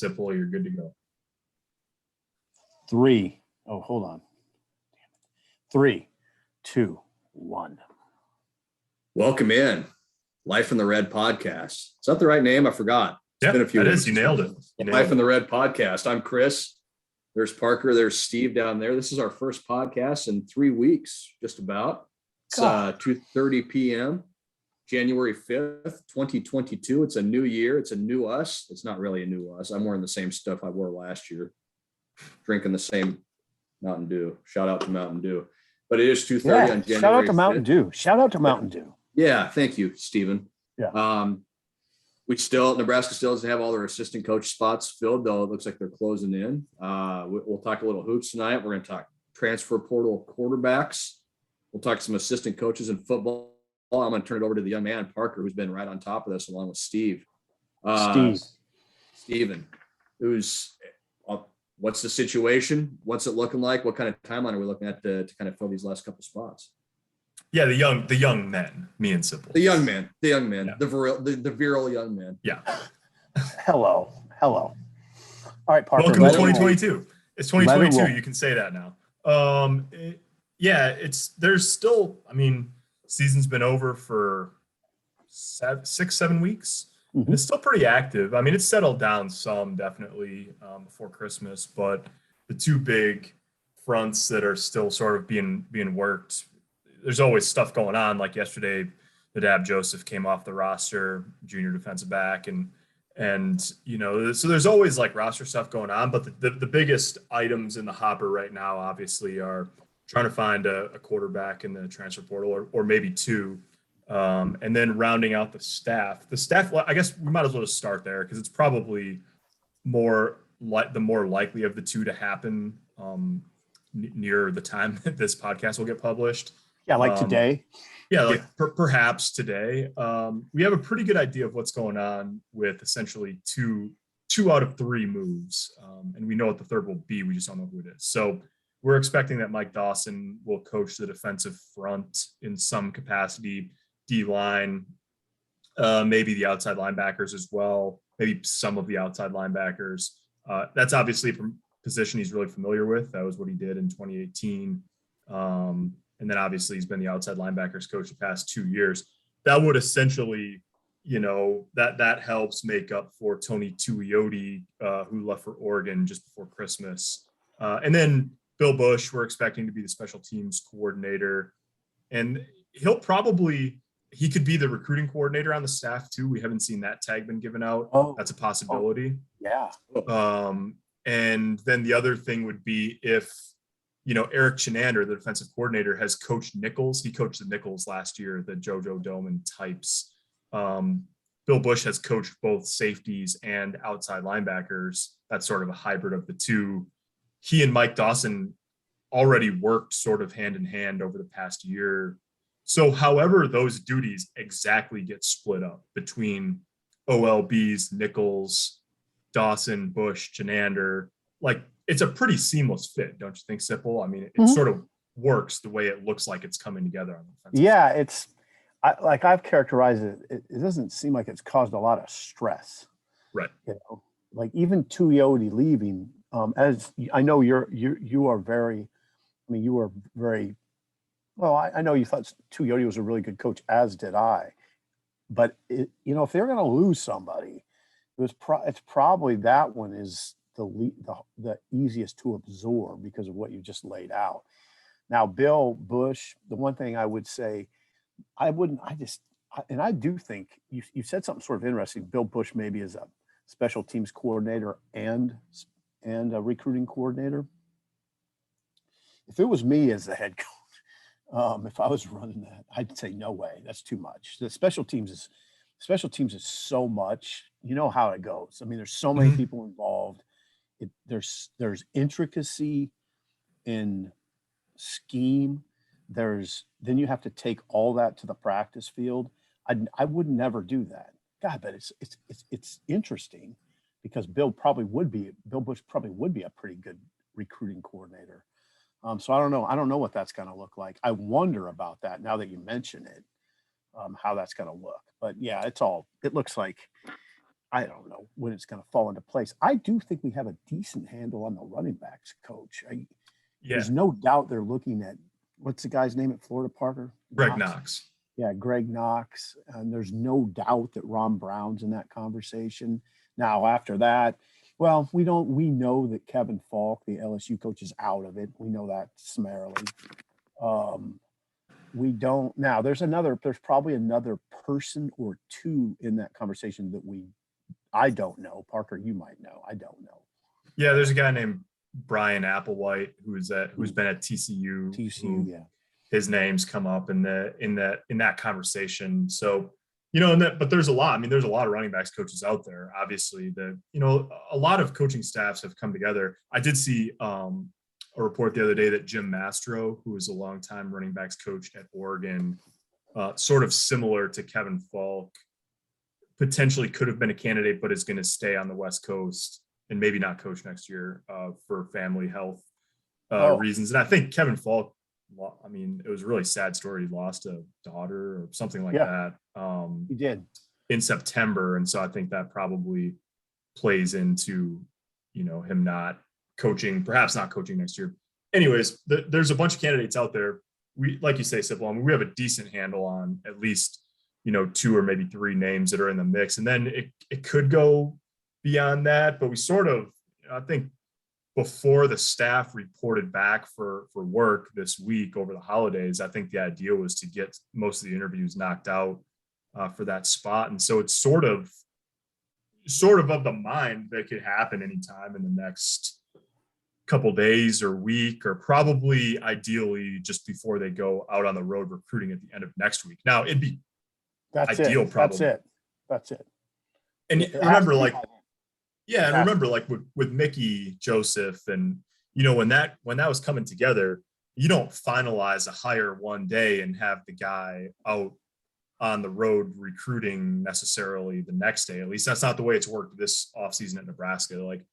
Sipple, you're good to go. 3. Oh, hold on. 3, 2, 1. Welcome in. Life in the Red podcast. Is that the right name? I forgot. It's been a few weeks. You nailed it. Life in the Red podcast. I'm Chris. There's Parker. There's Steve down there. This is our first podcast in 3 weeks, just about. It's 2:30 p.m., January 5th, 2022. It's a new year. It's a new us. It's not really a new us. I'm wearing the same stuff I wore last year, drinking the same Mountain Dew. Shout out to Mountain Dew. But it is 2:30 on January 5th. Shout out to Mountain Dew. Shout out to Mountain Dew. Yeah, thank you, Stephen. Yeah. Nebraska still doesn't have all their assistant coach spots filled, though it looks like they're closing in. We'll talk a little hoops tonight. We're going to talk transfer portal quarterbacks. We'll talk some assistant coaches in football. I'm going to turn it over to the young man, Parker, who's been right on top of this along with Steve. Steven, what's the situation? What's it looking like? What kind of timeline are we looking at to kind of fill these last couple spots? Yeah, the young men, me and Sipple. The young man, yeah. the virile young man. Yeah. Hello. All right, Parker. Welcome to 2022. It's 2022. You can say that now. There's still, season's been over for 6-7 weeks. Mm-hmm. And it's still pretty active. It's settled down some, definitely, before Christmas, but the two big fronts that are still sort of being worked, there's always stuff going on. Like yesterday, Nadab Joseph came off the roster, junior defensive back, and so there's always like roster stuff going on. But the biggest items in the hopper right now, obviously, are trying to find a quarterback in the transfer portal, or maybe two, and then rounding out the staff. The staff, I guess we might as well just start there because it's probably the more likely of the two to happen near the time that this podcast will get published. Yeah, like today. Yeah, perhaps today. We have a pretty good idea of what's going on with essentially two out of 3 moves, and we know what the third will be. We just don't know who it is. So we're expecting that Mike Dawson will coach the defensive front in some capacity, D-line, maybe the outside linebackers as well, maybe some of the outside linebackers. That's obviously a position he's really familiar with. That was what he did in 2018. And then obviously he's been the outside linebackers coach the past 2 years. That would essentially, that helps make up for Tony Tuioti, who left for Oregon just before Christmas. And then Bill Bush, we're expecting to be the special teams coordinator. And he could be the recruiting coordinator on the staff too. We haven't seen that tag been given out. Oh, that's a possibility. Yeah. And then the other thing would be if, Eric Chenander, the defensive coordinator, has coached nickels. He coached the nickels last year, the JoJo Doman types. Bill Bush has coached both safeties and outside linebackers. That's sort of a hybrid of the two. He and Mike Dawson already worked sort of hand in hand over the past year. So however those duties exactly get split up between OLBs, nickels, Dawson, Bush, Chenander, it's a pretty seamless fit, don't you think, Sipple? It sort of works the way it looks like it's coming together on the defensive side. Like I've characterized it, it doesn't seem like it's caused a lot of stress. Right. Like even Tuioti leaving, as I know you are very well, I know you thought Tuioti was a really good coach, as did I. But if they're going to lose somebody, it's probably that one is the easiest to absorb because of what you just laid out. Now, Bill Bush, the one thing I would say, I do think you said something sort of interesting. Bill Bush maybe is a special teams coordinator and a recruiting coordinator. If it was me as the head coach, if I was running that, I'd say no way. That's too much. The special teams is so much. You know how it goes. There's so many people involved. There's intricacy in scheme. Then you have to take all that to the practice field. I would never do that. God, but it's interesting because Bill Bush probably would be a pretty good recruiting coordinator. So I don't know what that's going to look like. I wonder about that now that you mention it, how that's going to look. But yeah, it looks like I don't know when it's going to fall into place. I do think we have a decent handle on the running backs coach. Yeah, There's no doubt they're looking at, what's the guy's name at Florida, Parker? Greg Knox. Yeah, Greg Knox. And there's no doubt that Ron Brown's in that conversation. Now, after that, well, we know that Kevin Falk, the LSU coach, is out of it. We know that summarily. We don't now. There's probably another person or two in that conversation that I don't know. Parker, you might know. I don't know. Yeah, there's a guy named Brian Applewhite who's been at TCU. TCU, yeah. His name's come up in that conversation. So, but there's a lot. I mean, there's a lot of running backs coaches out there. Obviously, a lot of coaching staffs have come together. I did see a report the other day that Jim Mastro, who is a longtime running backs coach at Oregon, sort of similar to Kevin Falk, potentially could have been a candidate, but is going to stay on the West Coast and maybe not coach next year for family health reasons. And I think Kevin Falk, I mean, it was a really sad story. He lost a daughter or something like that. He did in September. And so I think that probably plays into, him not coaching, perhaps not coaching next year. Anyways, there's a bunch of candidates out there. We, like you say, Sipple, I mean, we have a decent handle on at least, 2 or maybe 3 names that are in the mix. And then it could go beyond that, but we sort of, I think before the staff reported back for work this week over the holidays, I think the idea was to get most of the interviews knocked out for that spot. And so it's sort of the mind that could happen anytime in the next couple days or week, or probably ideally just before they go out on the road recruiting at the end of next week. Now it'd be ideal. Probably. That's it. And remember, with Mickey Joseph, and when that was coming together, you don't finalize a hire one day and have the guy out on the road recruiting necessarily the next day. At least that's not the way it's worked this offseason at Nebraska. Like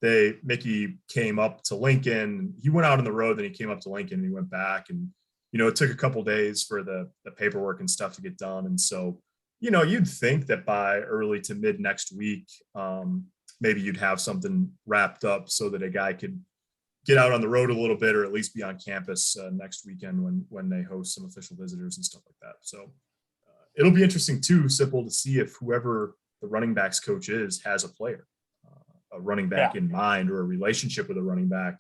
Mickey came up to Lincoln, he went out on the road, then he came up to Lincoln and he went back, and it took a couple days for the paperwork and stuff to get done. And so, you'd think that by early to mid next week, maybe you'd have something wrapped up so that a guy could get out on the road a little bit, or at least be on campus next weekend when they host some official visitors and stuff like that. So it'll be interesting too, Sipple, to see if whoever the running backs coach is has a player, a running back in mind, or a relationship with a running back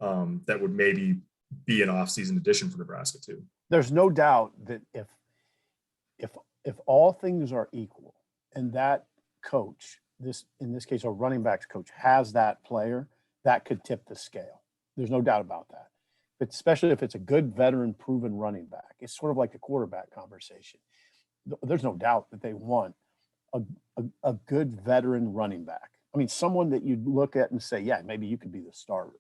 that would maybe be an off-season addition for Nebraska too. There's no doubt that if all things are equal and that coach, in this case, a running backs coach, has that player, that could tip the scale. There's no doubt about that. But especially if it's a good veteran proven running back, it's sort of like the quarterback conversation. There's no doubt that they want a good veteran running back. I mean, someone that you'd look at and say, yeah, maybe you could be the starter.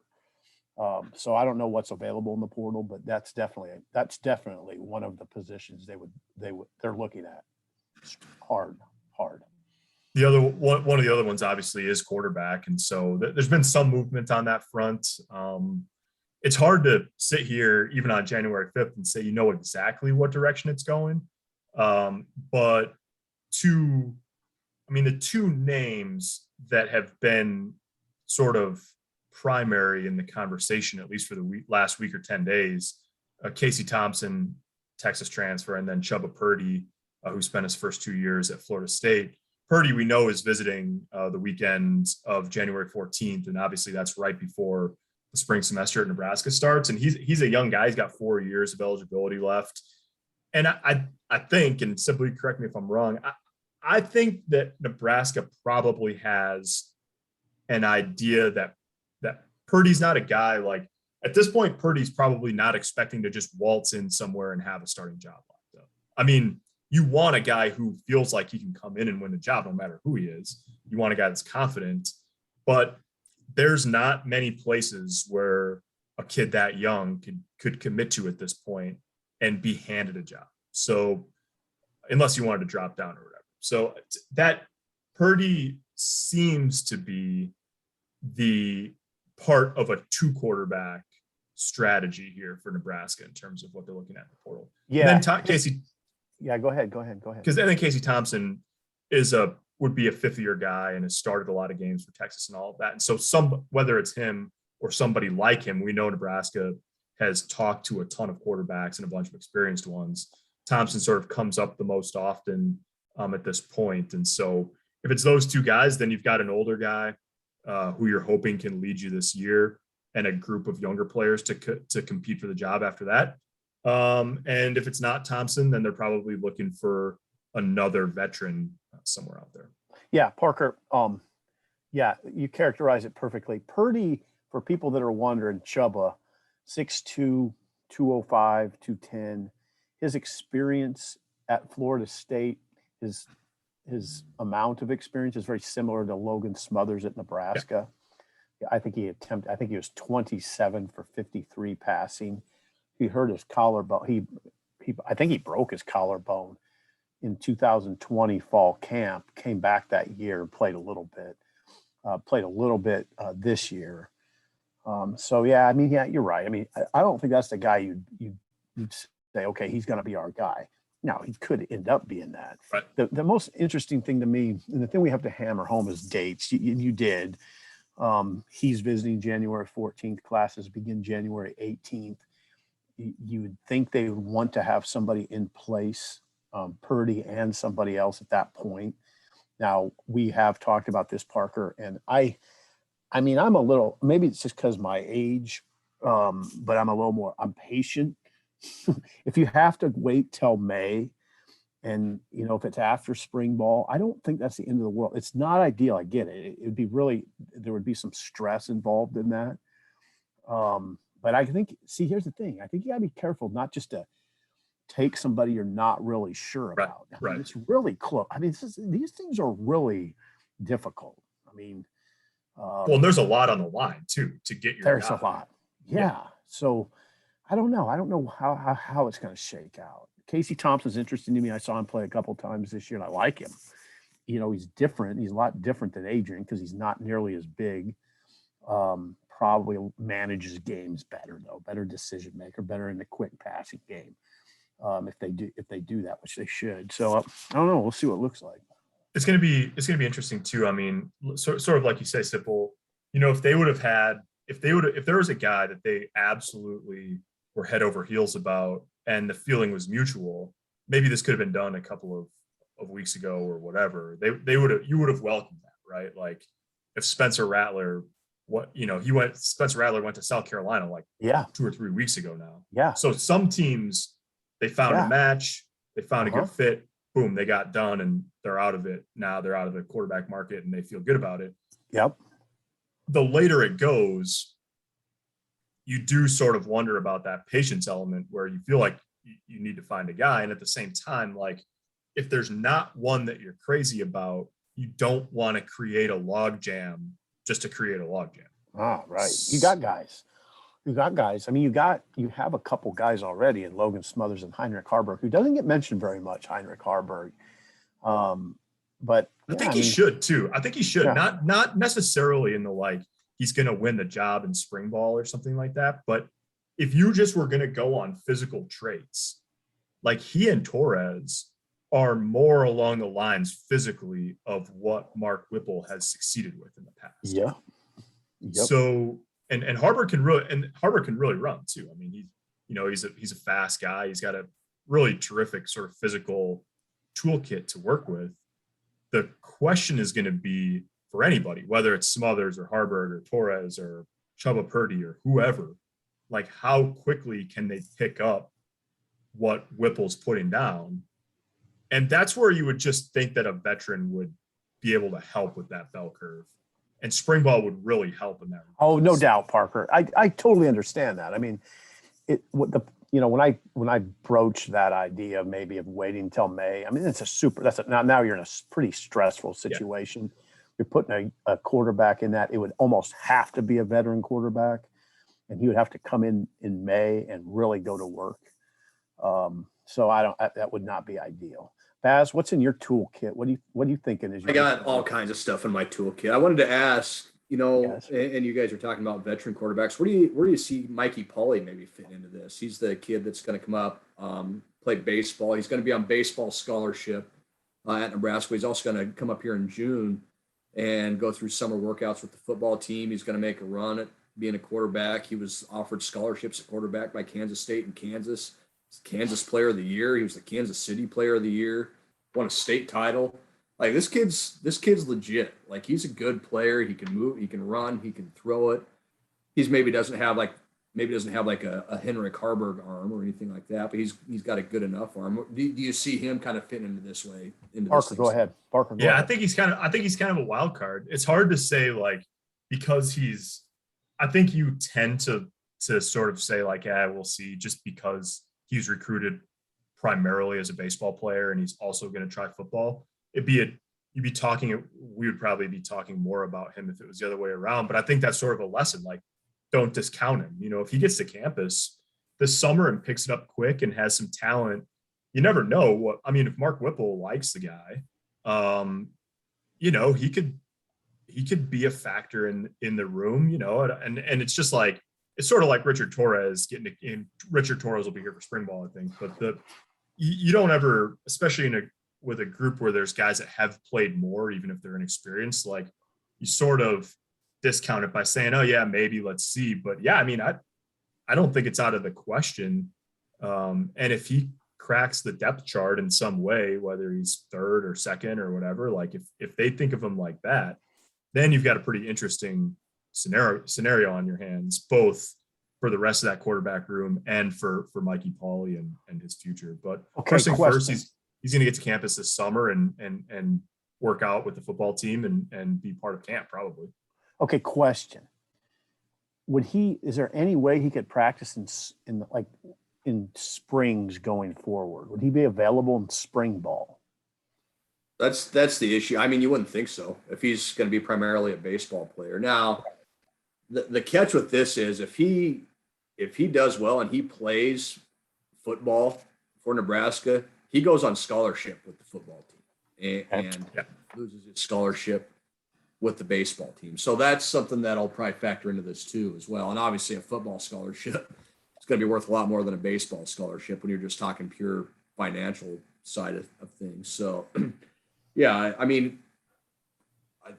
So I don't know what's available in the portal, but that's definitely one of the positions they're looking at hard. The other one of the other ones obviously is quarterback, and so there's been some movement on that front. It's hard to sit here even on January 5th and say exactly what direction it's going. But the two names that have been sort of primary in the conversation, at least for the last week or 10 days, Casey Thompson, Texas transfer, and then Chubba Purdy, who spent his first 2 years at Florida State. Purdy, we know, is visiting the weekend of January 14th, and obviously that's right before the spring semester at Nebraska starts. And he's a young guy. He's got 4 years of eligibility left. And I think, and simply correct me if I'm wrong, I think that Nebraska probably has an idea that Purdy's not a guy like, at this point, Purdy's probably not expecting to just waltz in somewhere and have a starting job locked up. I mean, you want a guy who feels like he can come in and win the job no matter who he is. You want a guy that's confident, but there's not many places where a kid that young could commit to at this point and be handed a job. So unless you wanted to drop down or whatever. So that Purdy seems to be the part of a 2 quarterback strategy here for Nebraska in terms of what they're looking at in the portal. Yeah. And then Casey. Yeah, go ahead. Because then Casey Thompson is a would be a fifth-year guy and has started a lot of games for Texas and all of that. And so whether it's him or somebody like him, we know Nebraska has talked to a ton of quarterbacks and a bunch of experienced ones. Thompson sort of comes up the most often at this point. And so if it's those two guys, then you've got an older guy who you're hoping can lead you this year and a group of younger players to compete for the job after that. And if it's not Thompson, then they're probably looking for another veteran somewhere out there. Yeah, Parker. Yeah, you characterize it perfectly. Purdy, for people that are wondering, Chubba, 6'2", 205, 210. His experience at Florida State, his amount of experience is very similar to Logan Smothers at Nebraska. Yeah. I think he was 27 for 53 passing. He hurt his collarbone. I think he broke his collarbone in 2020 fall camp, came back that year and played a little bit this year. So yeah, I mean, yeah, you're right. I mean, I don't think that's the guy you'd say, okay, he's going to be our guy. Now, he could end up being that. Right. The most interesting thing to me, and the thing we have to hammer home, is dates. You did. He's visiting January 14th. Classes begin January 18th. You would think they would want to have somebody in place, Purdy and somebody else at that point. Now, we have talked about this, Parker, and I mean, I'm a little, maybe it's just because my age, but I'm patient. If you have to wait till May and, if it's after spring ball, I don't think that's the end of the world. It's not ideal. I get it. It would be there would be some stress involved in that. But I think, here's the thing. I think you gotta be careful not just to take somebody you're not really sure about. I mean, it's really close. I mean, these things are really difficult. I mean, well, and there's a lot on the line too to get your. There's a lot. Yeah. So I don't know. I don't know how it's going to shake out. Casey Thompson's interesting to me. I saw him play a couple times this year, and I like him. He's different. He's a lot different than Adrian because he's not nearly as big. Probably manages games better though, better decision maker, better in the quick passing game. If they do that, which they should. So I don't know. We'll see what it looks like. It's going to be interesting too. I mean, sort of like you say, Sipple, if there was a guy that they absolutely were head over heels about and the feeling was mutual, maybe this could have been done a couple of weeks ago or whatever. You would have welcomed that, right? Like if Spencer Rattler went to South Carolina 2 or 3 weeks ago now. Yeah. So some teams, they found a match, they found a good fit, boom, they got done and they're out of it. Now they're out of the quarterback market and they feel good about it. Yep. The later it goes, you do sort of wonder about that patience element where you feel like you need to find a guy. And at the same time, like if there's not one that you're crazy about, you don't want to create a log jam just to create a log jam. Ah, right. You got guys. I mean, you have a couple guys already in Logan Smothers and Heinrich Harburg, who doesn't get mentioned very much, Heinrich Harburg. But I think he should too. I think he should. Yeah. Not necessarily in the he's going to win the job in spring ball or something like that. But if you just were going to go on physical traits, like he and Torres are more along the lines physically of what Mark Whipple has succeeded with in the past. Yeah. Yep. So, and Harburg can really run too. I mean, he's a fast guy. He's got a really terrific sort of physical toolkit to work with. The question is going to be for anybody, whether it's Smothers or Harburg or Torres or Chubba Purdy or whoever, like how quickly can they pick up what Whipple's putting down? And that's where you would just think that a veteran would be able to help with that bell curve. And spring ball would really help in that. Oh, no doubt, Parker. I totally understand that. I mean, when I broached that idea maybe of waiting until May, I mean, now you're in a pretty stressful situation. Yeah. You're putting a quarterback in that. It would almost have to be a veteran quarterback, and he would have to come in May and really go to work. So that would not be ideal. Baz, what's in your toolkit? What are you thinking? I got all kinds of stuff in my toolkit. I wanted to ask, and you guys are talking about veteran quarterbacks. Where do you see Mikey Pauly maybe fit into this? He's the kid that's going to come up, play baseball. He's going to be on baseball scholarship. at Nebraska. He's also going to come up here in June and go through summer workouts with the football team. He's going to make a run at being a quarterback. He was offered scholarships at quarterback by Kansas State and Kansas. Kansas Player of the Year. He was the Kansas City Player of the Year. Won a state title. Like this kid's legit. Like he's a good player. He can move. He can run. He can throw it. He's maybe doesn't have like a Henrik Harburg arm or anything like that, but he's got a good enough arm. Do you see him kind of fitting into this way? Parker, go ahead. Parker, go yeah, ahead. I think he's kind of a wild card. It's hard to say like because I think you tend to sort of say like, yeah, we'll see, just because he's recruited primarily as a baseball player and he's also going to try football. We would probably be talking more about him if it was the other way around. But I think that's sort of a lesson. Like, don't discount him. If he gets to campus this summer and picks it up quick and has some talent, you never know if Mark Whipple likes the guy, he could be a factor in the room, and it's just like, it's sort of like Richard Torres getting in. Richard Torres will be here for spring ball, I think, but you don't ever, especially with a group where there's guys that have played more, even if they're inexperienced, like you sort of discount it by saying, oh yeah, maybe let's see. But yeah, I don't think it's out of the question. And if he cracks the depth chart in some way, whether he's third or second or whatever, like if they think of him like that, then you've got a pretty interesting scenario on your hands, both for the rest of that quarterback room and for Mikey Pauly and his future. But first thing first, he's going to get to campus this summer and work out with the football team and be part of camp probably. Okay, question. Is there any way he could practice in springs going forward? Would he be available in spring ball? That's the issue. You wouldn't think so if he's going to be primarily a baseball player. Now, the catch with this is if he does well and he plays football for Nebraska, he goes on scholarship with the football team and loses his scholarship with the baseball team. So that's something that'll probably factor into this too as well. And obviously a football scholarship is going to be worth a lot more than a baseball scholarship when you're just talking pure financial side of things. So yeah,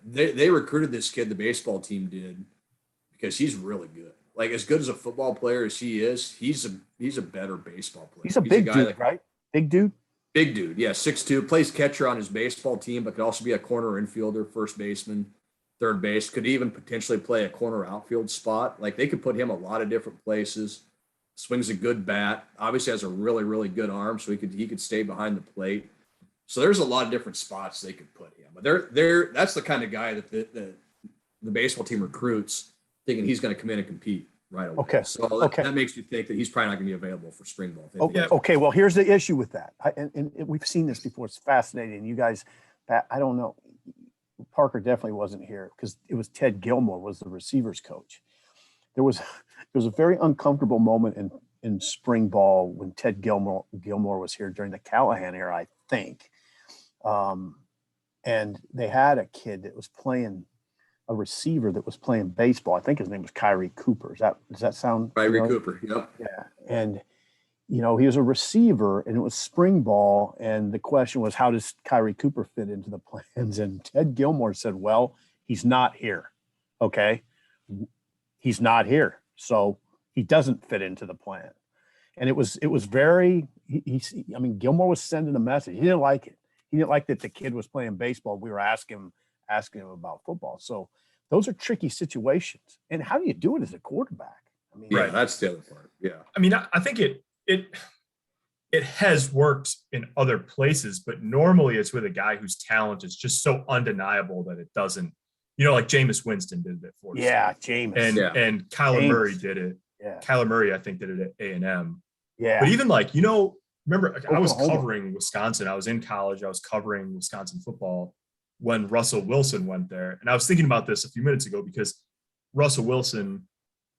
they recruited this kid, the baseball team did, because he's really good. Like as good as a football player as he is, he's a better baseball player. He's a big dude, right? Big dude? Big dude, yeah, 6'2", plays catcher on his baseball team, but could also be a corner infielder, first baseman, third base, could even potentially play a corner outfield spot. Like they could put him a lot of different places. Swings a good bat, obviously has a really, really good arm, so he could stay behind the plate. So there's a lot of different spots they could put him. But that's the kind of guy that the baseball team recruits, thinking he's going to come in and compete right away. Okay. So that makes you think that he's probably not going to be available for spring ball. Okay. Well, here's the issue with that. And we've seen this before. It's fascinating. You guys, I don't know. Parker definitely wasn't here because it was Ted Gilmore was the receivers coach. There was a very uncomfortable moment in spring ball when Ted Gilmore was here during the Callahan era, I think. And they had a kid that was playing, a receiver that was playing baseball. I think his name was Kyrie Cooper. Does that sound? Kyrie Cooper, yep. Yeah. And, he was a receiver and it was spring ball. And the question was, how does Kyrie Cooper fit into the plans? And Ted Gilmore said, well, he's not here. Okay. He's not here. So he doesn't fit into the plan. And it was very, Gilmore was sending a message. He didn't like it. He didn't like that the kid was playing baseball. We were asking him about football. So those are tricky situations. And how do you do it as a quarterback? Right. That's the other part. Yeah. I think it has worked in other places, but normally it's with a guy whose talent is just so undeniable that it doesn't, like Jameis Winston did it for us. Yeah, Jameis. And Kyler Murray did it. Yeah. Kyler Murray, I think, did it at A&M. Yeah. But even remember, I was covering Wisconsin. I was in college. I was covering Wisconsin football when Russell Wilson went there. And I was thinking about this a few minutes ago because Russell Wilson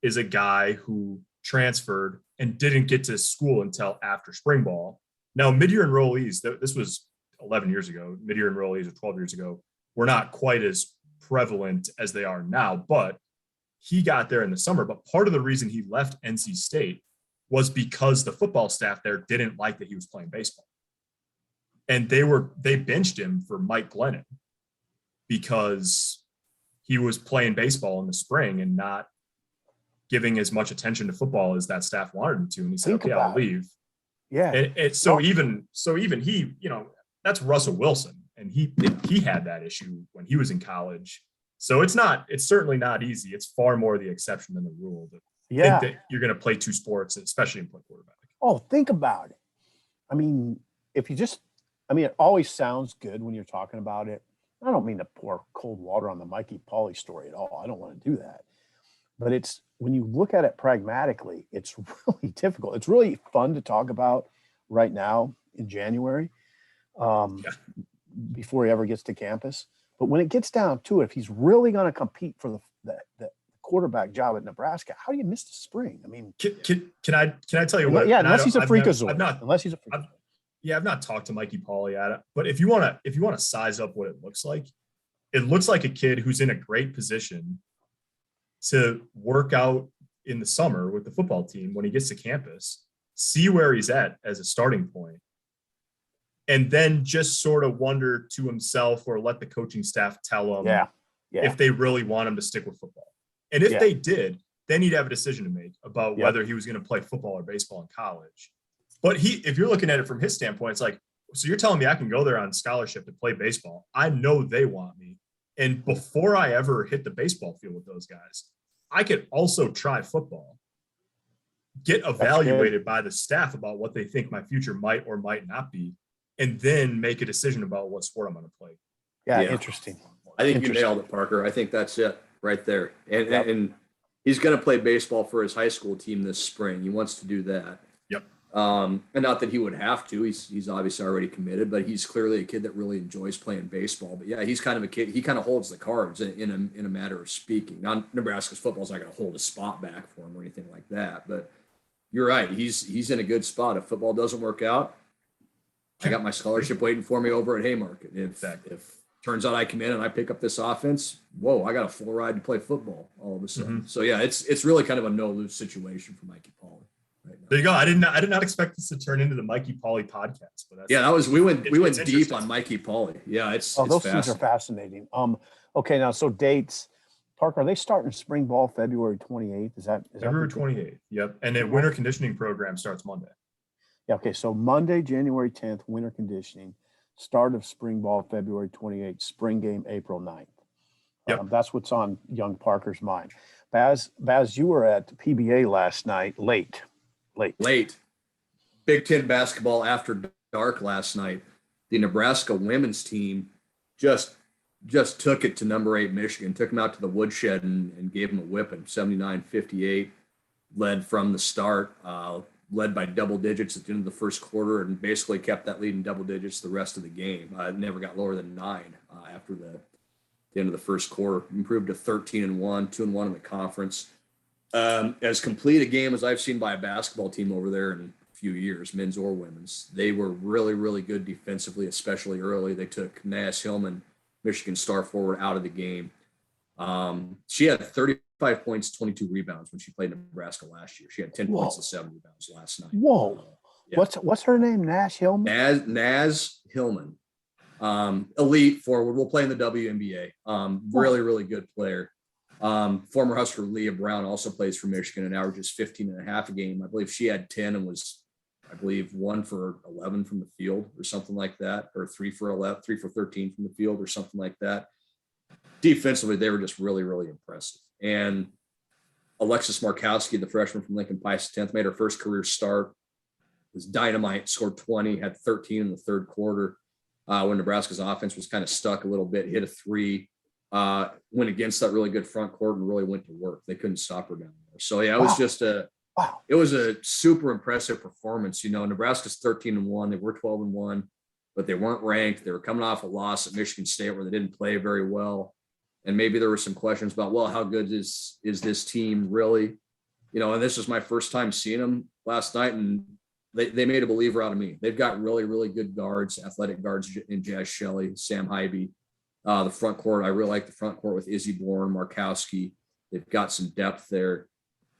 is a guy who transferred and didn't get to school until after spring ball. Now, mid-year enrollees, this was 11 years ago, mid-year enrollees or 12 years ago, were not quite as prevalent as they are now, but he got there in the summer. But part of the reason he left NC State was because the football staff there didn't like that he was playing baseball. And they benched him for Mike Glennon because he was playing baseball in the spring and not giving as much attention to football as that staff wanted him to. And he said, okay, I'll leave. Yeah. So even he, that's Russell Wilson. And he had that issue when he was in college. So it's certainly not easy. It's far more the exception than the rule. Think that you're going to play two sports, especially in play quarterback. Oh, think about it. I mean, it always sounds good when you're talking about it. I don't mean to pour cold water on the Mikey Pauly story at all. I don't want to do that. But it's when you look at it pragmatically, it's really difficult. It's really fun to talk about right now in January before he ever gets to campus. But when it gets down to it, if he's really going to compete for the quarterback job at Nebraska, how do you miss the spring? I mean, can I tell you what? Yeah, unless he's a freakazoid. Unless he's a freakazoid. I've not talked to Mikey Pauly at it, but if you want to size up what it looks like a kid who's in a great position to work out in the summer with the football team when he gets to campus, see where he's at as a starting point, and then just sort of wonder to himself or let the coaching staff tell him if they really want him to stick with football. And if they did, then he'd have a decision to make about whether he was going to play football or baseball in college. But if you're looking at it from his standpoint, it's like, so you're telling me I can go there on scholarship to play baseball. I know they want me. And before I ever hit the baseball field with those guys, I could also try football, get evaluated by the staff about what they think my future might or might not be, and then make a decision about what sport I'm going to play. Yeah, interesting. I think you nailed it, Parker. I think that's it right there. And he's going to play baseball for his high school team this spring. He wants to do that. Yep. And not that he would have to. He's obviously already committed, but he's clearly a kid that really enjoys playing baseball. But yeah, he's kind of a kid. He kind of holds the cards in a matter of speaking. Now, Nebraska's football's not going to hold a spot back for him or anything like that. But you're right. He's in a good spot. If football doesn't work out, I got my scholarship waiting for me over at Haymarket. If turns out I come in and I pick up this offense, whoa, I got a full ride to play football all of a sudden. Mm-hmm. So yeah, it's really kind of a no-lose situation for Mikey Pauly. Right now. There you go. I did not expect this to turn into the Mikey Pauly podcast, but we went deep on Mikey Pauly. Yeah, it's those things are fascinating. Okay, now so dates. Parker, are they starting spring ball February 28th? Is that February 28th? Yep. And the winter conditioning program starts Monday. Yeah. Okay. So Monday, January 10th, winter conditioning. Start of spring ball February 28th. Spring game April 9th. Yep. That's what's on young Parker's mind. Baz, you were at PBA last night. Late. Big Ten basketball after dark last night. The Nebraska women's team just took it to number 8 Michigan, took them out to the woodshed and gave them a whipping, 79-58, led from the start, led by double digits at the end of the first quarter and basically kept that lead in double digits the rest of the game. Never got lower than 9 after the end of the first quarter. Improved to 13-1, 2-1 in the conference. As complete a game as I've seen by a basketball team over there in a few years, men's or women's. They were really, really good defensively, especially early. They took Nash Hillman, Michigan star forward, out of the game. She had 35 points, 22 rebounds when she played Nebraska last year. She had 10 points and 7 rebounds last night. Whoa. Yeah. What's her name? Nash Hillman? Naz Hillman. Elite forward. Will play in the WNBA. Really, really good player. Former Husker Leah Brown also plays for Michigan and averages 15.5 a game. I believe she had 10 and was, 1 for 11 from the field or something like that, or 3 for 13 from the field or something like that. Defensively, they were just really, really impressive. And Alexis Markowski, the freshman from Lincoln Pius X, made her first career start. Was dynamite, scored 20, had 13 in the third quarter. When Nebraska's offense was kind of stuck a little bit, hit a 3, went against that really good front court and really went to work. They couldn't stop her down there. So yeah, it was just it was a super impressive performance. Nebraska's 13-1, they were 12-1, but they weren't ranked. They were coming off a loss at Michigan State where they didn't play very well. And maybe there were some questions about, well, how good is this team really? And this was my first time seeing them last night, and they made a believer out of me. They've got really, really good guards, athletic guards in Jazz Shelley, Sam Hybe. The front court, I really like the front court with Izzy Bourne, Markowski. They've got some depth there.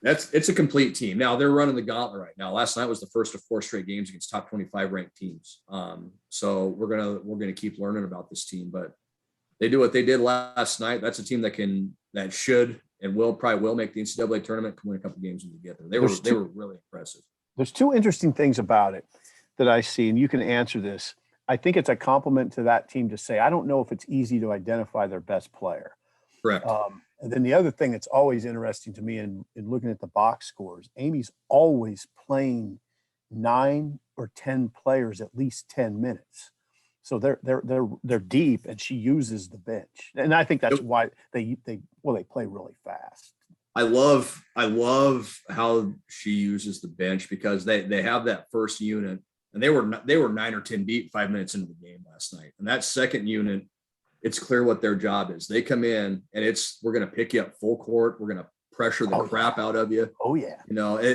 It's a complete team. Now they're running the gauntlet right now. Last night was the first of 4 straight games against top 25 ranked teams. So we're gonna keep learning about this team, but they do what they did last night. That's a team that should and probably will make the NCAA tournament, can win a couple games when they get there. They were really impressive. There's 2 interesting things about it that I see, and you can answer this. I think it's a compliment to that team to say, I don't know if it's easy to identify their best player. Correct. And then the other thing that's always interesting to me in looking at the box scores, Amy's always playing 9 or 10 players at least 10 minutes. So they're deep, and she uses the bench, and I think that's why they play really fast. I love how she uses the bench, because they have that first unit, and they were 9 or 10 deep 5 minutes into the game last night, and that second unit, it's clear what their job is. They come in and we're going to pick you up full court. We're going to pressure the crap out of you. Oh yeah.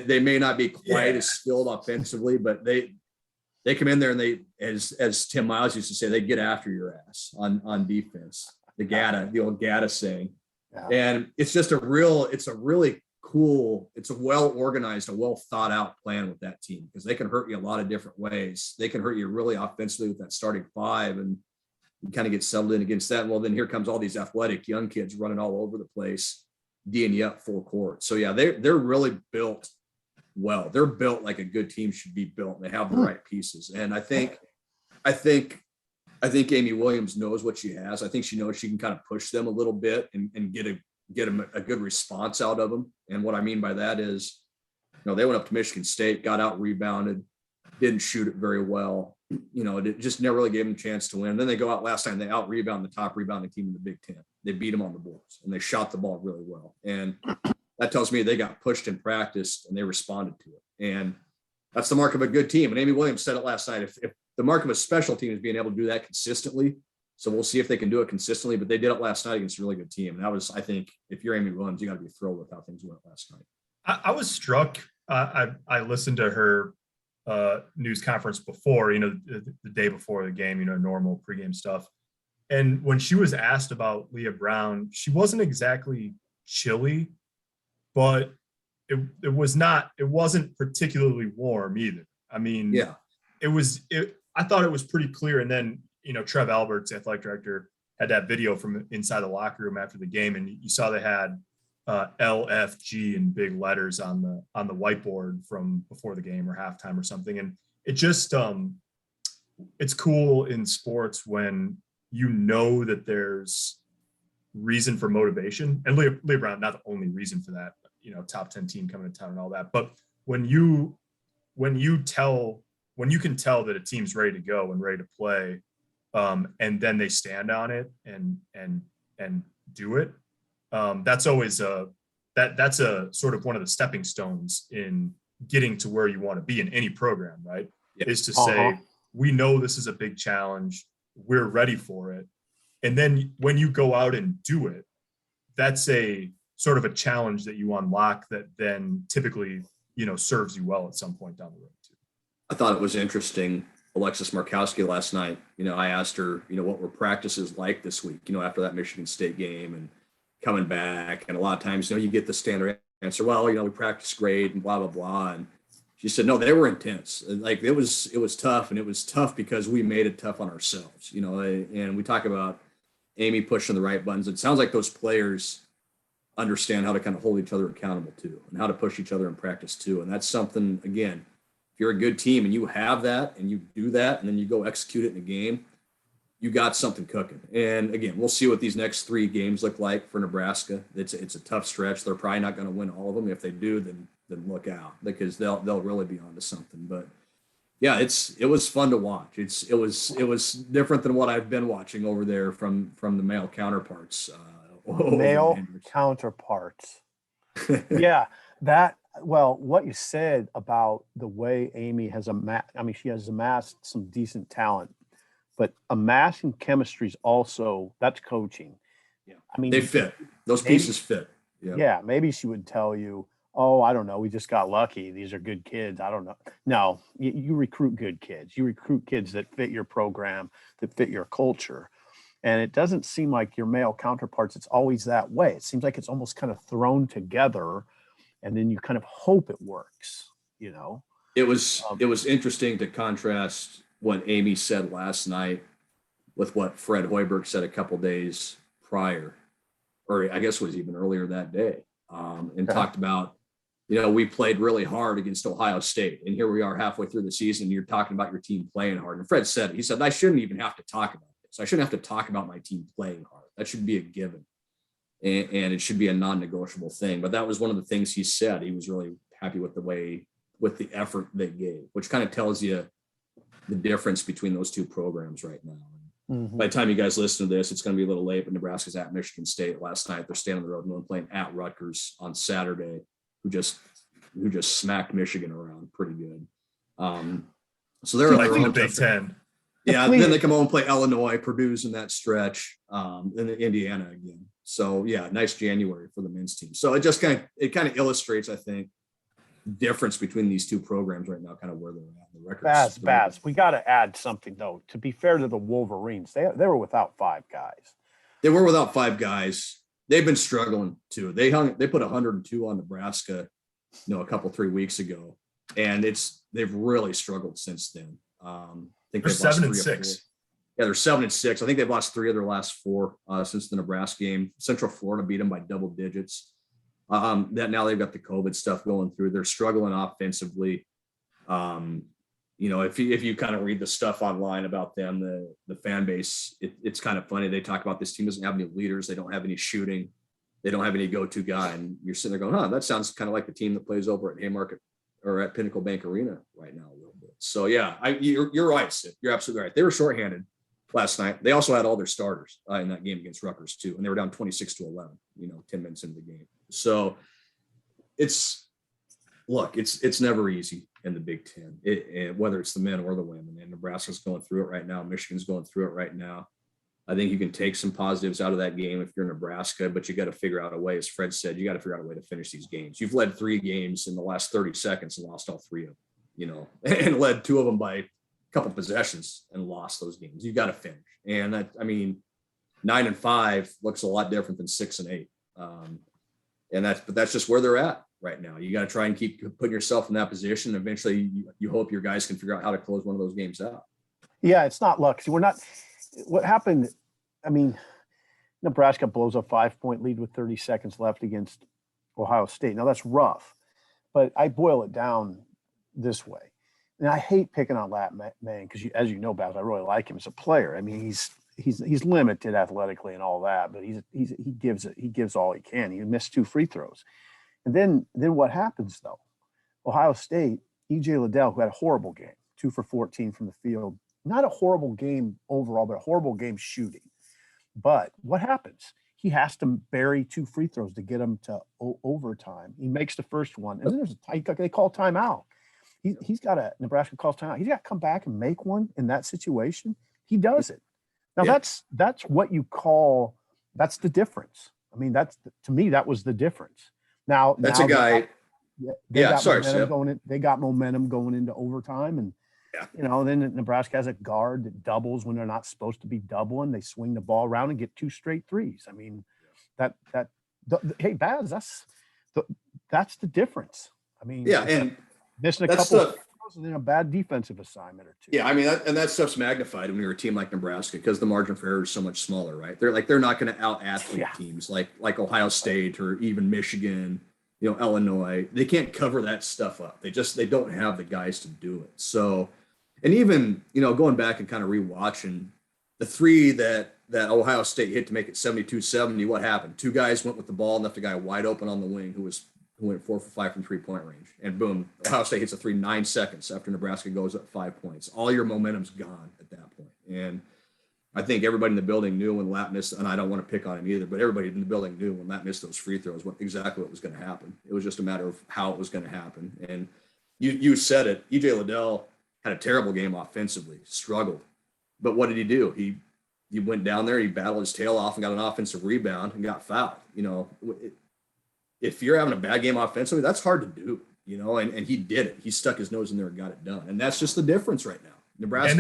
They may not be quite as skilled offensively, but they come in there and as Tim Miles used to say, they get after your ass on defense. The old Gata saying. Yeah. And it's just it's a really cool, it's a well-organized, a well thought out plan with that team, because they can hurt you a lot of different ways. They can hurt you really offensively with that starting 5, and you kind of get settled in against that. Well, then here comes all these athletic young kids running all over the place, D'ing you up full court. So yeah, they're really built well. They're built like a good team should be built. They have the right pieces. And I think Amy Williams knows what she has. I think she knows she can kind of push them a little bit and get them a good response out of them. And what I mean by that is, they went up to Michigan State, got out rebounded, didn't shoot it very well. It just never really gave them a chance to win. Then they go out last time, they out rebound the top rebounding team in the Big Ten. They beat them on the boards, and they shot the ball really well. And that tells me they got pushed in practice and they responded to it. And that's the mark of a good team. And Amy Williams said it last night. If the mark of a special team is being able to do that consistently, so we'll see if they can do it consistently, but they did it last night against a really good team. And that was, I think, if you're Amy Williams, you got to be thrilled with how things went last night. I was struck. I listened to her news conference before, the day before the game, normal pregame stuff. And when she was asked about Leah Brown, she wasn't exactly chilly, but it wasn't particularly warm either. I mean, yeah, I thought it was pretty clear. And then, Trev Alberts, athletic director, had that video from inside the locker room after the game, and you saw they had LFG in big letters on the whiteboard from before the game or halftime or something. And it just it's cool in sports when that there's reason for motivation. And Leah Brown, not the only reason for that, top 10 team coming to town and all that. But when you can tell that a team's ready to go and ready to play, and then they stand on it and do it, that's always that's a sort of one of the stepping stones in getting to where you want to be in any program, right? Yep. Is to say, we know this is a big challenge, we're ready for it. And then when you go out and do it, that's a sort of a challenge that you unlock that then typically, serves you well at some point down the road too. I thought it was interesting. Alexis Markowski last night, I asked her, what were practices like this week, after that Michigan State game and coming back. And a lot of times, you get the standard answer, well, we practiced great and blah, blah, blah. And she said, no, they were intense. Like it was tough. And it was tough because we made it tough on ourselves, and we talk about Amy pushing the right buttons. It sounds like those players understand how to kind of hold each other accountable too, and how to push each other in practice too. And that's something, again, if you're a good team and you have that and you do that, and then you go execute it in a game, you got something cooking. And again, we'll see what these next 3 games look like for Nebraska. It's a tough stretch. They're probably not going to win all of them. If they do, then look out, because they'll really be onto something. But yeah, it was fun to watch. It was different than what I've been watching over there from the male counterparts. Counterparts. Yeah, what you said about the way Amy has she has amassed some decent talent, but amassing chemistry is also, that's coaching. Yeah, they fit. Those pieces fit. Yeah. Yeah, maybe she would tell you, oh, I don't know, we just got lucky. These are good kids. I don't know. No, you recruit good kids. You recruit kids that fit your program, that fit your culture. And it doesn't seem like your male counterparts, it's always that way. It seems like it's almost kind of thrown together and then you kind of hope it works, you know. It was interesting to contrast what Amy said last night with what Fred Hoiberg said a couple days prior, or I guess it was even earlier that day, and talked about, we played really hard against Ohio State, and here we are halfway through the season, and you're talking about your team playing hard. And Fred said, he said, I shouldn't even have to talk about this. I shouldn't have to talk about my team playing hard. That should be a given, and it should be a non-negotiable thing. But that was one of the things he said. He was really happy with the effort they gave, which kind of tells you the difference between those two programs right now. Mm-hmm. By the time you guys listen to this, it's going to be a little late, but Nebraska's at Michigan State last night. They're staying on the road and playing at Rutgers on Saturday, who just smacked Michigan around pretty good. So they're like in the Big Ten. Yeah, then they come home and play Illinois, Purdue's in that stretch, and then Indiana again. So yeah, nice January for the men's team. So it just kind of illustrates, I think, difference between these two programs right now, kind of where they're at. The records. Baz, we got to add something though. To be fair to the Wolverines, they were without 5 guys. They were without 5 guys. They've been struggling too. They put 102 on Nebraska, a couple 3 weeks ago, and they've really struggled since then. I think they're 7-6. Yeah, they're 7-6. I think they've lost 3 of their last 4 since the Nebraska game. Central Florida beat them by double digits. That now they've got the COVID stuff going through. They're struggling offensively. If you kind of read the stuff online about them, the fan base, it's kind of funny. They talk about this team doesn't have any leaders. They don't have any shooting. They don't have any go-to guy. And you're sitting there going, that sounds kind of like the team that plays over at Haymarket or at Pinnacle Bank Arena right now a little bit. So yeah, you're right, Sid. You're absolutely right. They were shorthanded last night. They also had all their starters in that game against Rutgers too. And they were down 26-11, 10 minutes into the game. So it's never easy in the Big Ten, whether it's the men or the women. And Nebraska's going through it right now. Michigan's going through it right now. I think you can take some positives out of that game if you're Nebraska, but you got to figure out a way, as Fred said, you got to figure out a way to finish these games. You've led 3 games in the last 30 seconds and lost all 3 of them, and led 2 of them by a couple possessions and lost those games. You got to finish. And 9-5 looks a lot different than 6-8. But that's just where they're at right now. You got to try and keep putting yourself in that position. Eventually you hope your guys can figure out how to close one of those games out. Yeah, it's not luck. See, what happened, Nebraska blows a 5-point lead with 30 seconds left against Ohio State. Now that's rough, but I boil it down this way. And I hate picking on Lat Man because, as you know, Baz, I really like him as a player. He's limited athletically and all that, but he gives all he can. He missed 2 free throws. And then what happens though? Ohio State, E.J. Liddell, who had a horrible game, 2 for 14 from the field, not a horrible game overall, but a horrible game shooting. But what happens? He has to bury 2 free throws to get him to overtime. He makes the first one, and then they call timeout. Nebraska calls timeout. He's got to come back and make one in that situation. He does it. Now that's what you call, that's the difference. To me, that was the difference. Now that's a guy. They got momentum going into overtime, and then Nebraska has a guard that doubles when they're not supposed to be doubling. They swing the ball around and get 2 straight threes. Hey, Baz, that's the difference. And missing a couple of and then a bad defensive assignment or 2. Yeah, and that stuff's magnified when you're a team like Nebraska because the margin for error is so much smaller, right? They're not going to out-athlete teams like Ohio State or even Michigan, Illinois. They can't cover that stuff up. They don't have the guys to do it. So, and even going back and kind of rewatching the 3 that Ohio State hit to make it 72-70, what happened? 2 guys went with the ball and left a guy wide open on the wing who went 4 for 5 from 3-point range, and boom, Ohio State hits a 3 9 seconds after Nebraska goes up 5 points. All your momentum's gone at that point. And I think everybody in the building knew when Lat missed, and I don't want to pick on him either, but everybody in the building knew when Lat missed those free throws exactly what was going to happen. It was just a matter of how it was going to happen. And you said it. E.J. Liddell had a terrible game offensively, struggled. But what did he do? He went down there, he battled his tail off and got an offensive rebound and got fouled. If you're having a bad game offensively, that's hard to do, and he did it. He stuck his nose in there and got it done. And that's just the difference right now. Nebraska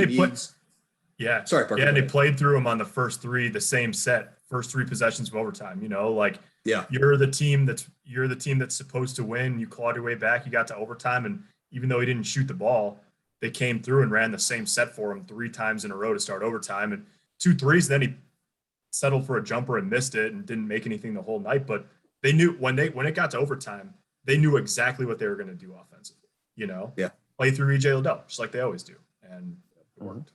Sorry, Parker. Yeah, and they played through him on the first 3, the same set, first 3 possessions of overtime. Yeah. You're the team that's supposed to win. You clawed your way back. You got to overtime, and even though he didn't shoot the ball, they came through and ran the same set for him 3 times in a row to start overtime, and 2 threes. Then he settled for a jumper and missed it and didn't make anything the whole night. But they knew when it got to overtime, they knew exactly what they were going to do offensively. Yeah. Play through EJ Liddell just like they always do, and it worked.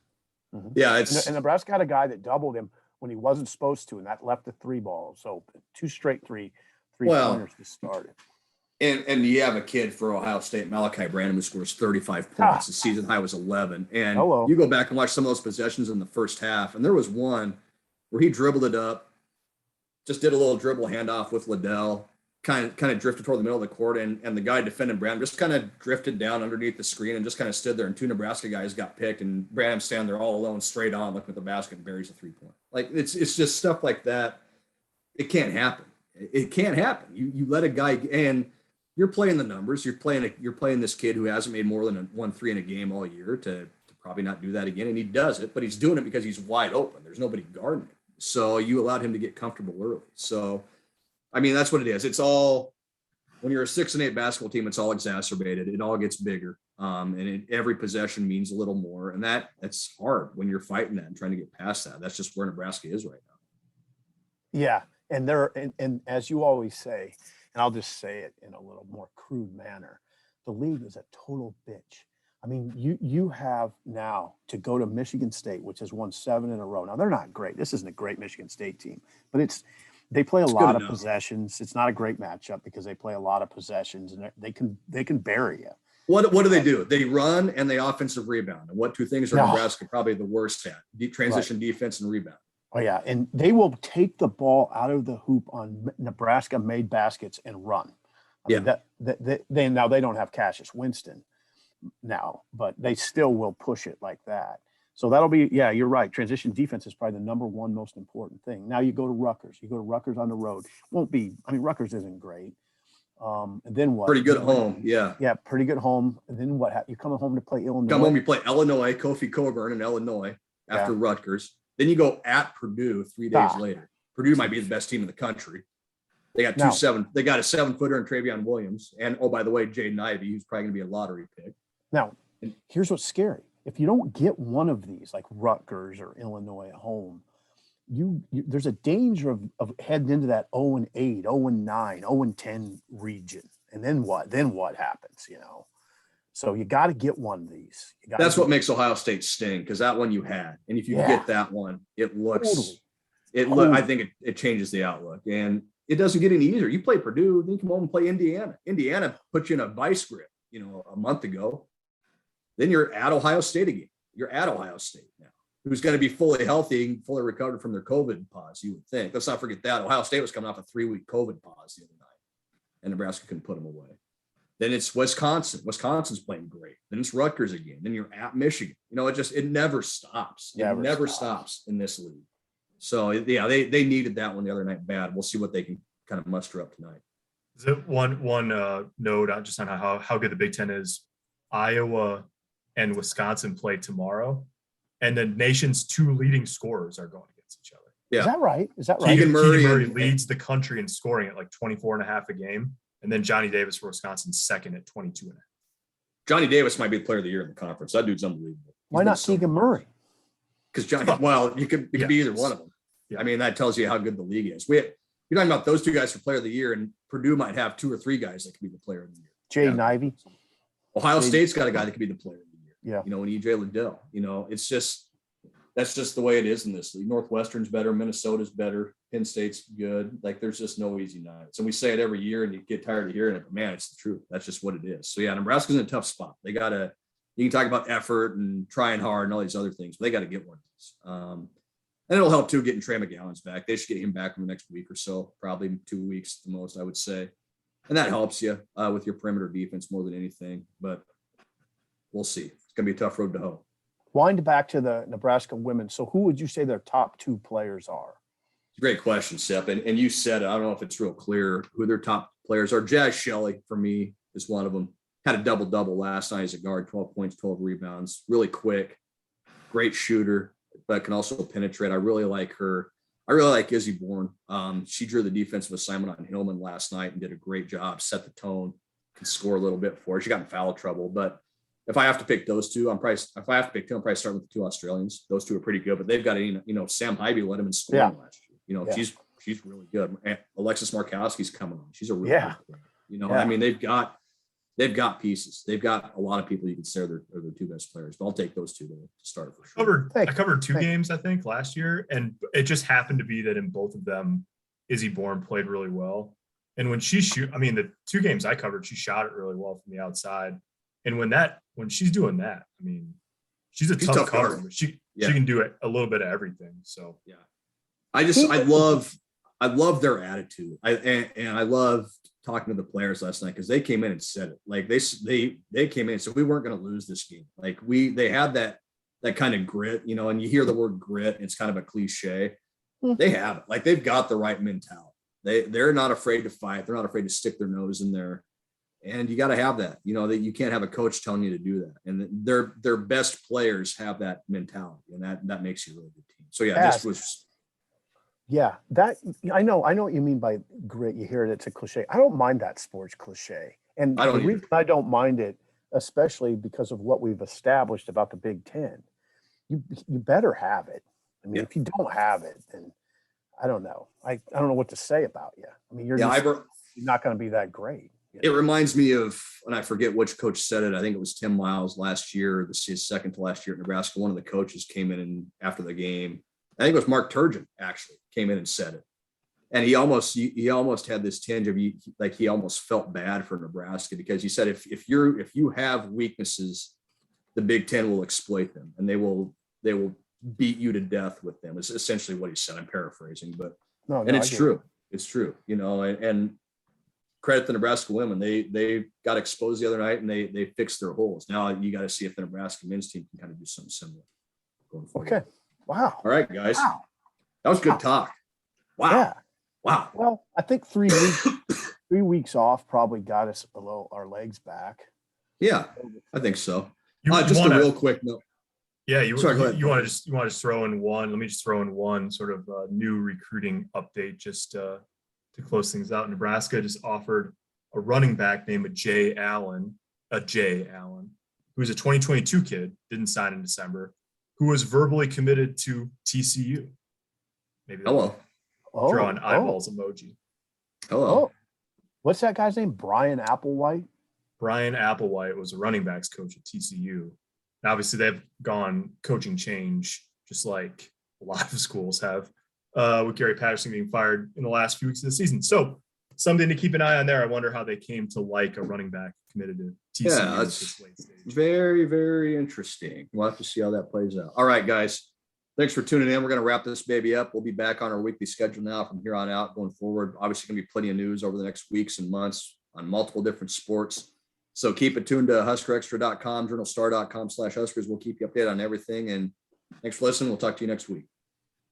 Mhm. Yeah. And Nebraska had a guy that doubled him when he wasn't supposed to, and that left the 3 balls. So 2 straight three-pointers to start it. And you have a kid for Ohio State, Malachi Branham, who scores 35 points. The season high was 11. And you go back and watch some of those possessions in the first half, and there was one where he dribbled it up, just did a little dribble handoff with Liddell, kind of drifted toward the middle of the court, and the guy defending Branham just kind of drifted down underneath the screen and just kind of stood there, and 2 Nebraska guys got picked, and Branham standing there all alone, straight on, looking at the basket, and buries a 3-point. Like, it's just stuff like that. It can't happen. It can't happen. You let a guy, and you're playing the numbers. You're playing this kid who hasn't made more than 1 3 in a game all year to probably not do that again, and he does it, but he's doing it because he's wide open. There's nobody guarding him. So you allowed him to get comfortable early. So, I mean, that's what it is. It's all, when you're a 6 and 8 basketball team, it's all exacerbated. It all gets bigger. And every possession means a little more. And that's hard when you're fighting that and trying to get past that. That's just where Nebraska is right now. Yeah. And as you always say, and I'll just say it in a little more crude manner, the league is a total bitch. I mean, you have now to go to Michigan State, which has won 7 in a row. Now, they're not great. This isn't a great Michigan State team, but they play a lot of possessions. It's not a great matchup because they play a lot of possessions, and they can bury you. What do they do? They run and they offensive rebound. And what 2 things are Nebraska probably the worst at? Deep transition defense and rebound. Oh, yeah. And they will take the ball out of the hoop on Nebraska-made baskets and run. I mean, now they don't have Cassius Winston now, but they still will push it like that. So that'll be, you're right. Transition defense is probably the number 1 most important thing. Now you go to Rutgers. You go to Rutgers on the road. Rutgers isn't great. And then what? Pretty good at home. Yeah. Yeah, pretty good home. And then what? You're coming home to play Illinois. Come home, you play Illinois, Kofi Coburn in Illinois after Rutgers. Then you go at Purdue 3 days later. Purdue might be the best team in the country. They got they got a 7-footer in Travion Williams. And, oh, by the way, Jaden Ivey, who's probably going to be a lottery pick. Now, here's what's scary. If you don't get one of these, like Rutgers or Illinois at home, there's a danger of heading into that 0-8, 0-9, 0-10 region. And then what? Then what happens, So you got to get one of these. That's what makes Ohio State sting, because that one you had. And if you get that one, it looks I think it changes the outlook. And it doesn't get any easier. You play Purdue, then you come home and play Indiana. Indiana put you in a vice grip, a month ago. Then you're at Ohio State again. You're at Ohio State now, who's going to be fully healthy and fully recovered from their COVID pause, you would think. Let's not forget that. Ohio State was coming off a 3-week COVID pause the other night, and Nebraska couldn't put them away. Then it's Wisconsin. Wisconsin's playing great. Then it's Rutgers again. Then you're at Michigan. It never stops. It never stops in this league. So, they needed that one the other night bad. We'll see what they can kind of muster up tonight. Is it one note on just on how good the Big Ten is? Iowa and Wisconsin play tomorrow, and the nation's 2 leading scorers are going against each other. Yeah. Is that right? Keegan Murray leads the country in scoring at like 24.5 a game, and then Johnny Davis for Wisconsin second at 22.5. Johnny Davis might be the player of the year in the conference. That dude's unbelievable. Why not Keegan Murray? Because it could be either one of them. Yeah. I mean, that tells you how good the league is. You're talking about those 2 guys for player of the year, and Purdue might have 2 or 3 guys that could be the player of the year. Jaden Ivey. Ohio State's got a guy that could be the player of the year. Yeah. And EJ Liddell. That's just the way it is in this league. Northwestern's better, Minnesota's better, Penn State's good. Like, there's just no easy nights. And we say it every year, and you get tired of hearing it, but man, it's the truth. That's just what it is. So Nebraska's in a tough spot. You can talk about effort and trying hard and all these other things, but they got to get one of these. And it'll help too getting Trey McGowan's back. They should get him back in the next week or so, probably 2 weeks at the most, I would say. And that helps you with your perimeter defense more than anything, but we'll see. It's going to be a tough road to hoe. Wind back to the Nebraska women. So who would you say their top 2 players are? Great question, Sep. And you said it. I don't know if it's real clear who their top players are. Jazz Shelley, for me, is one of them. Had a double-double last night as a guard, 12 points, 12 rebounds. Really quick, great shooter, but can also penetrate. I really like her I really like Izzy Bourne. She drew the defensive assignment on Hillman last night and did a great job, set the tone, can score a little bit for her. She got in foul trouble, but if I have to pick those two, I'm probably starting with the two Australians. Those two are pretty good, but they've got Sam Hybe led them in scoring last year. She's really good. And Alexis Markowski's coming on. She's a really good player. I mean, they've got pieces. They've got a lot of people you can say are their two best players. But I'll take those two to start for sure. I covered two games, I think, last year, and it just happened to be that in both of them, Izzy Bourne played really well. And when the two games I covered, she shot it really well from the outside. And when she's doing that, I mean, she's a tough cover. But she can do it a little bit of everything. So yeah, I love their attitude. I love talking to the players last night because they came in and said it. Like they came in and said we weren't going to lose this game. Like they had that kind of grit, and you hear the word grit, it's kind of a cliche. They have it. Like they've got the right mentality. They're not afraid to fight. They're not afraid to stick their nose in there. And you got to have that, that you can't have a coach telling you to do that. And their best players have that mentality, and that makes you a really good team. So this was. Yeah, that I know what you mean by grit. You hear it, it's a cliche. I don't mind that sports cliche. And the reason I don't mind it, especially because of what we've established about the Big Ten, you better have it. I mean, if you don't have it, then I don't know. I don't know what to say about you. I mean, you're not going to be that great. It reminds me of, and I forget which coach said it. I think it was Tim Miles last year. This is second to last year at Nebraska. One of the coaches came in and after the game, I think it was Mark Turgeon actually came in and said it. And he almost had this tinge of he almost felt bad for Nebraska because he said, if you have weaknesses, the Big Ten will exploit them and they will beat you to death with them. It's essentially what he said. I'm paraphrasing, but it's true. It's true. And credit the Nebraska women. They got exposed the other night and they fixed their holes. Now you got to see if the Nebraska men's team can kind of do something similar going forward. Okay. Wow. All right, guys. Wow. That was good talk. Wow. Yeah. Wow. Well, I think 3 weeks off probably got us below our legs back. Yeah, I think so. A real quick note. Yeah, you want to just throw in one. Let me just throw in one sort of new recruiting update just to close things out. Nebraska just offered a running back named Jay Allen, who's a 2022 kid, didn't sign in December, who was verbally committed to TCU. Maybe draw an eyeballs emoji. Oh, what's that guy's name? Brian Applewhite? Brian Applewhite was a running backs coach at TCU. And obviously, they've gone coaching change, just like a lot of schools have, with Gary Patterson being fired in the last few weeks of the season. So something to keep an eye on there. I wonder how they came to like a running back committed to TCU at this late stage. Very, very interesting. We'll have to see how that plays out. All right, guys. Thanks for tuning in. We're going to wrap this baby up. We'll be back on our weekly schedule now from here on out going forward. Obviously, going to be plenty of news over the next weeks and months on multiple different sports. So keep it tuned to huskerextra.com, journalstar.com/Huskers. We'll keep you updated on everything. And thanks for listening. We'll talk to you next week.